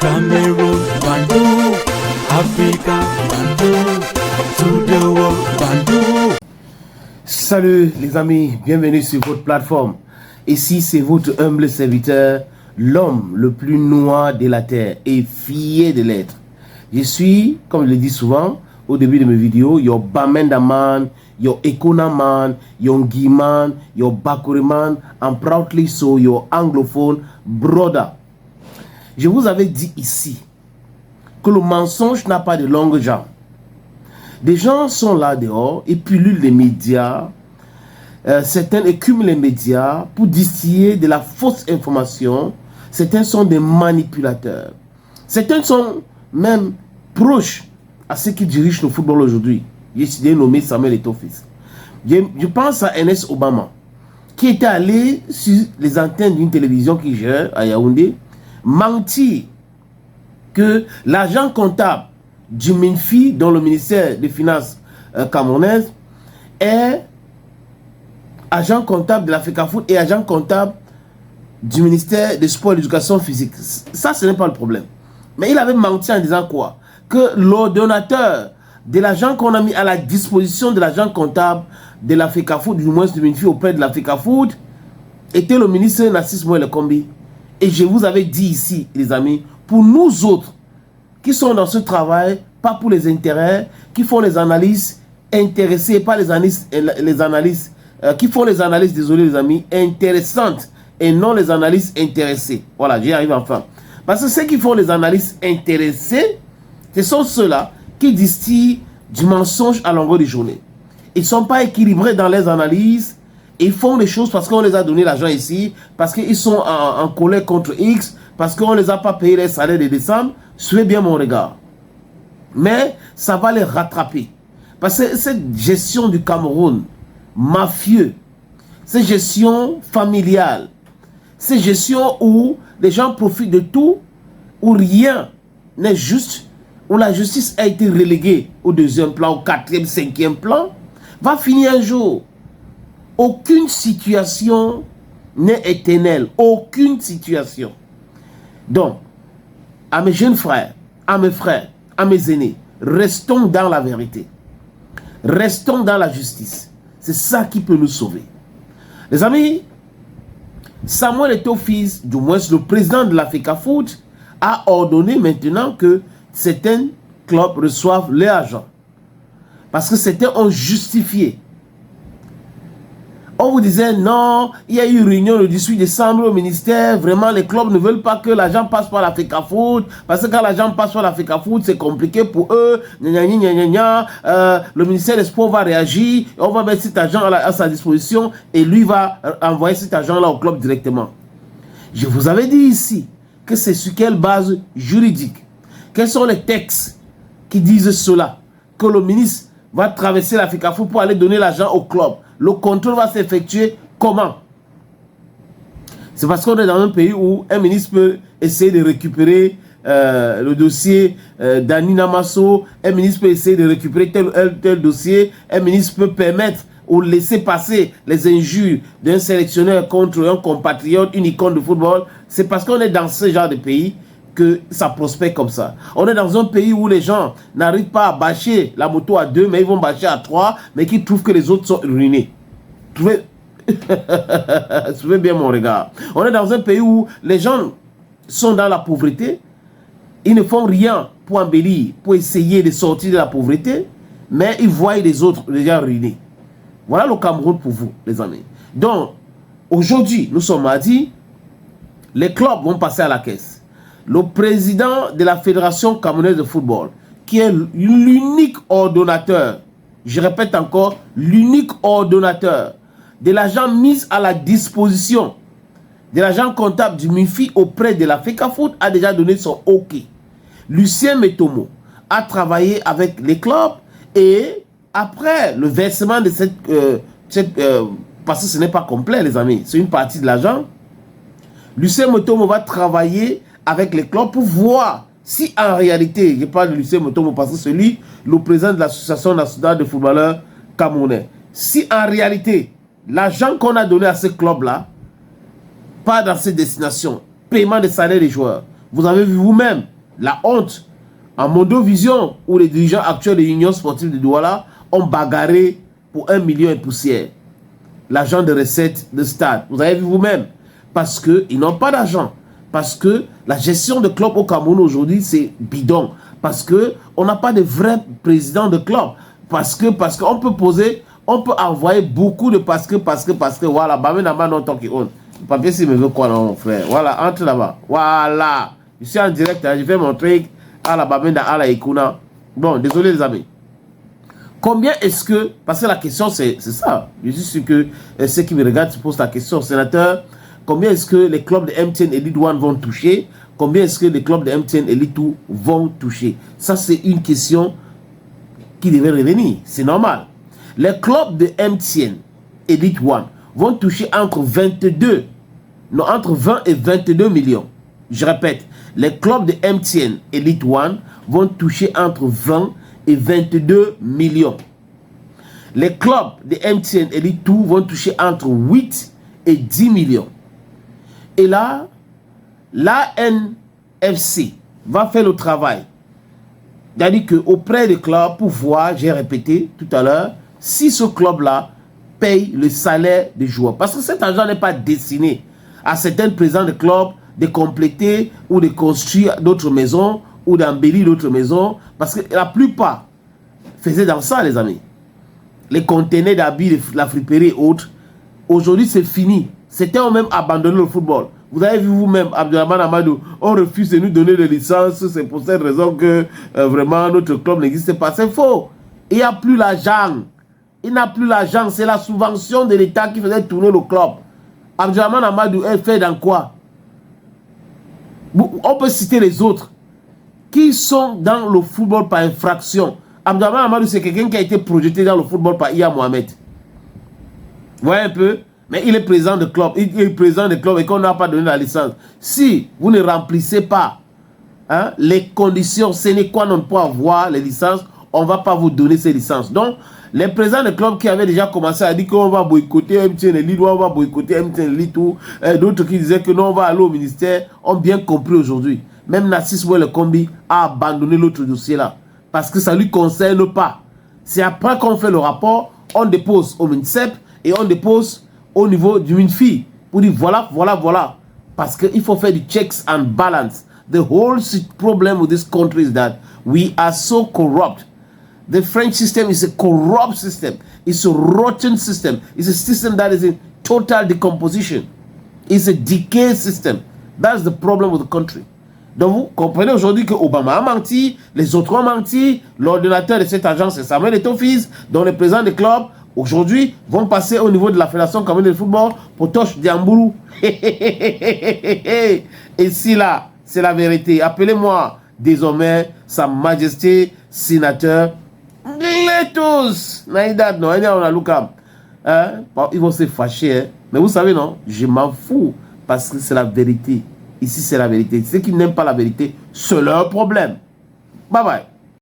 Cameroon, Bandung, Africa, Bandung, to the world, Bandung. Salut les amis, bienvenue sur votre plateforme. Ici c'est votre humble serviteur, l'homme le plus noir de la terre et fier de l'être. Je suis, comme je le dis souvent au début de mes vidéos, your Bamenda man, your Ekona man, your Ngi man, your Bakure man, and proudly so your anglophone brother. Je vous avais dit ici que le mensonge n'a pas de longue jambe. Des gens sont là dehors et pullulent les médias. Certains écument les médias pour distiller de la fausse information. Certains sont des manipulateurs. Certains sont même proches à ceux qui dirigent le football aujourd'hui. J'ai décidé de nommer Samuel Eto'o-Fils. Je pense à Ernest Obama, qui était allé sur les antennes d'une télévision qui gère à Yaoundé, mentir que l'agent comptable du MINFI, dans le ministère des Finances camerounaise, est agent comptable de la FECAFOOT et agent comptable du ministère des Sports et de l'Éducation physique. Ça, ce n'est pas le problème. Mais il avait menti en disant quoi? Que l'ordonnateur de l'agent qu'on a mis à la disposition de l'agent comptable de la FECAFOOT, du moins du MINFI auprès de la FECAFOOT, était le ministre Narcisse Moelle Kombi. Et je vous avais dit ici, les amis, pour nous autres, qui sont dans ce travail, pas pour les intérêts, qui font les analyses intéressées, pas les analyses, qui font les analyses, désolé les amis, intéressantes et non les analyses intéressées. Voilà, j'y arrive enfin. Parce que ceux qui font les analyses intéressées, ce sont ceux-là qui distillent du mensonge à longueur de journée. Ils ne sont pas équilibrés dans les analyses. Ils font les choses parce qu'on les a donné l'argent ici, parce qu'ils sont en colère contre X, parce qu'on ne les a pas payé les salaires de décembre. Suivez bien mon regard. Mais ça va les rattraper. Parce que cette gestion du Cameroun, mafieux, cette gestion familiale, cette gestion où les gens profitent de tout, où rien n'est juste, où la justice a été reléguée au deuxième plan, au quatrième, cinquième plan, va finir un jour. Aucune situation n'est éternelle. Aucune situation. Donc, à mes jeunes frères, à mes frères, à mes aînés, restons dans la vérité. Restons dans la justice. C'est ça qui peut nous sauver. Les amis, Samuel Eto'o-Fils, du moins le président de la FECAFOOT, a ordonné maintenant que certains clubs reçoivent leur argent. Parce que certains ont justifié. On vous disait non, il y a eu une réunion le 18 décembre au ministère, vraiment les clubs ne veulent pas que l'argent passe par la FECAFOOT, parce que quand l'argent passe par la FECAFOOT, c'est compliqué pour eux, le ministère des Sports va réagir, on va mettre cet argent à sa disposition et lui va envoyer cet argent-là au club directement. Je vous avais dit ici que c'est sur quelle base juridique, quels sont les textes qui disent cela, que le ministre va traverser la FECAFOOT pour aller donner l'argent au club. Le contrôle va s'effectuer comment? C'est parce qu'on est dans un pays où un ministre peut essayer de récupérer le dossier d'Annie Namasso, un ministre peut essayer de récupérer tel dossier, un ministre peut permettre ou laisser passer les injures d'un sélectionneur contre un compatriote, une icône de football. C'est parce qu'on est dans ce genre de pays que ça prospère comme ça. On est dans un pays où les gens n'arrivent pas à bâcher la moto à 2, mais ils vont bâcher à 3, mais qui trouvent que les autres sont ruinés. Suivez bien mon regard. On est dans un pays où les gens sont dans la pauvreté, ils ne font rien pour embellir, pour essayer de sortir de la pauvreté, mais ils voient les autres déjà ruinés. Voilà le Cameroun pour vous, les amis. Donc, aujourd'hui, nous sommes mardi, les clubs vont passer à la caisse. Le président de la Fédération camerounaise de football, qui est l'unique ordonnateur, je répète encore, l'unique ordonnateur de l'argent mis à la disposition de l'agent comptable du MINFI auprès de la FECAFOOT, a déjà donné son OK. Lucien Metomo a travaillé avec les clubs et après le versement de parce que ce n'est pas complet les amis, c'est une partie de l'argent, Lucien Metomo va travailler avec les clubs pour voir si en réalité, je parle de Lucien Metomo parce que c'est lui le président de l'association nationale de footballeurs camerounais, si en réalité l'argent qu'on a donné à ce club là, pas dans ces destinations, paiement des salaires des joueurs, Vous avez vu vous-même la honte en Mondovision où les dirigeants actuels de l'Union sportive de Douala ont bagarré pour 1 million et poussière. L'agent de recette de stade. Vous avez vu vous-même. Parce qu'ils n'ont pas d'argent. Parce que la gestion de club au Cameroun aujourd'hui, c'est bidon. Parce qu'on n'a pas de vrai président de club. Parce qu'on peut poser, on peut envoyer beaucoup de parce que, voilà, le papier s'il me veut quoi, non, mon frère. Voilà, entre là-bas. Voilà. Je suis en direct, hein, je fais mon truc à la Bamenda, à la Ikuna. Bon, désolé les amis. Combien est-ce que, parce que la question c'est ça, je suis sûr que ceux qui me regardent se posent la question, sénateur, combien est-ce que les clubs de MTN Elite One vont toucher? Combien est-ce que les clubs de MTN Elite 2 vont toucher? Ça c'est une question qui devait revenir, c'est normal. Les clubs de MTN Elite One vont toucher entre 20 et 22 millions. Je répète, les clubs de MTN Elite One vont toucher entre 20 et 22 millions. Les clubs de MTN Elite 2 vont toucher entre 8 et 10 millions. Et là, l'ANFC va faire le travail. C'est-à-dire qu'auprès des clubs, pour voir, j'ai répété tout à l'heure, si ce club-là paye le salaire des joueurs. Parce que cet argent n'est pas destiné à certains présidents de clubs de compléter ou de construire d'autres maisons ou d'embellir d'autres maisons. Parce que la plupart faisaient dans ça, les amis. Les conteneurs d'habits, la friperie et autres. Aujourd'hui, c'est fini. C'était eux même abandonné le football. Vous avez vu vous-même, Abdelrahman Amadou, on refuse de nous donner des licences. C'est pour cette raison que vraiment notre club n'existe pas. C'est faux. Il n'y a plus l'argent. Il n'a plus l'argent. C'est la subvention de l'État qui faisait tourner le club. Abdelrahman Amadou est fait dans quoi? On peut citer les autres qui sont dans le football par infraction. Abdelrahman Amadou, c'est quelqu'un qui a été projeté dans le football par Iya Mohamed. Vous voyez un peu? Mais il est président de club. Il est président de club et qu'on n'a pas donné la licence. Si vous ne remplissez pas les conditions sine qua non pour avoir les licences, on ne va pas vous donner ces licences. Donc, les présidents de club qui avaient déjà commencé à dire qu'on va boycotter MTN Elite, on va boycotter MTN Elite, d'autres qui disaient que non, on va aller au ministère, ont bien compris aujourd'hui. Même Nassis Ouele Kombi a abandonné l'autre dossier là. Parce que ça ne lui concerne pas. C'est après qu'on fait le rapport, on dépose au MINSEP et on dépose au niveau du MINFI pour dire voilà. Parce qu'il faut faire du checks and balance. The whole problem with this country is that we are so corrupt. The French system is a corrupt system. It's a rotten system. It's a system that is in total decomposition. It's a decay system. That's the problem with the country. Donc vous comprenez aujourd'hui que Obama a menti, les autres ont menti, l'ordinateur de cette agence c'est Samuel Eto'o-Fils, dont les présidents des clubs aujourd'hui vont passer au niveau de la Fédération camerounaise de football pour Toch Diambourou. Et si là, c'est la vérité. Appelez-moi désormais Sa Majesté Sénateur Gletos. Naïdad, non, on a Lucam. Ils vont se fâcher. Hein? Mais vous savez, non, je m'en fous parce que c'est la vérité. Ici, c'est la vérité. Ceux qui n'aiment pas la vérité, c'est leur problème. Bye bye.